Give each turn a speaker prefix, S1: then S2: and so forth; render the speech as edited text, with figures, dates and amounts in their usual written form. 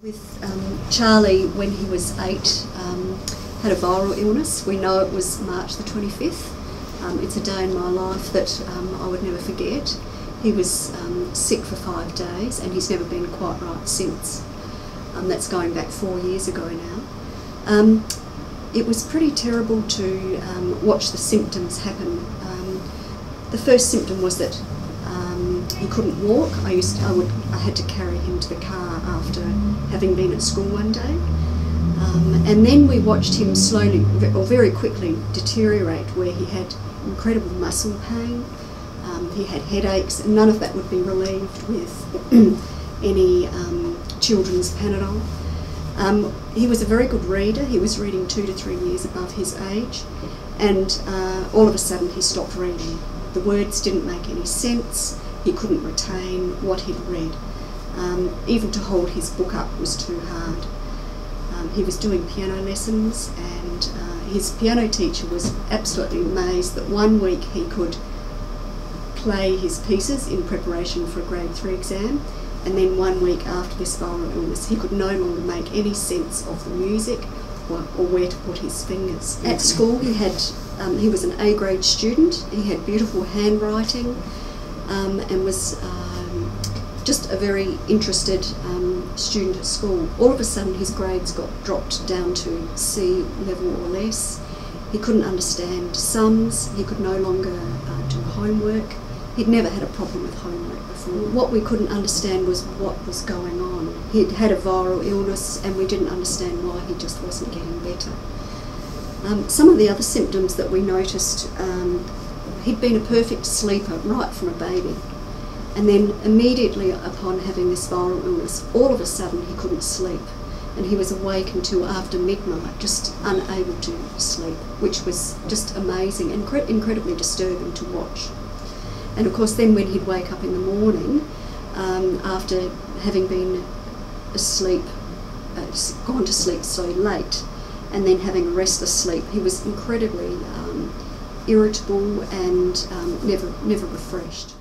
S1: With Charlie, when he was 8, had a viral illness. We know it was March the 25th. It's a day in my life that I would never forget. He was sick for 5 days and he's never been quite right since. That's going back 4 years ago now. It was pretty terrible to watch the symptoms happen. The first symptom was that he couldn't walk. I had to carry him to the car after having been at school one day. And then we watched him slowly, or very quickly, deteriorate, where he had incredible muscle pain, he had headaches, and none of that would be relieved with any children's Panadol. He was a very good reader. He was reading 2 to 3 years above his age, and all of a sudden he stopped reading. The words didn't make any sense. He couldn't retain what he'd read. Even to hold his book up was too hard. He was doing piano lessons, and his piano teacher was absolutely amazed that 1 week he could play his pieces in preparation for a grade 3 exam, and then 1 week after this viral illness he could no longer make any sense of the music or where to put his fingers. At school he was an A grade student. He had beautiful handwriting and was just a very interested student at school. All of a sudden his grades got dropped down to C level or less. He couldn't understand sums. He could no longer do homework. He'd never had a problem with homework before. What we couldn't understand was what was going on. He'd had a viral illness and we didn't understand why he just wasn't getting better. Some of the other symptoms that we noticed, he'd been a perfect sleeper right from a baby. And then immediately upon having this viral illness, all of a sudden he couldn't sleep. And he was awake until after midnight, just unable to sleep, which was just amazing and incredibly disturbing to watch. And of course then when he'd wake up in the morning, after having been asleep, gone to sleep so late, and then having a restless sleep, he was incredibly irritable and never refreshed.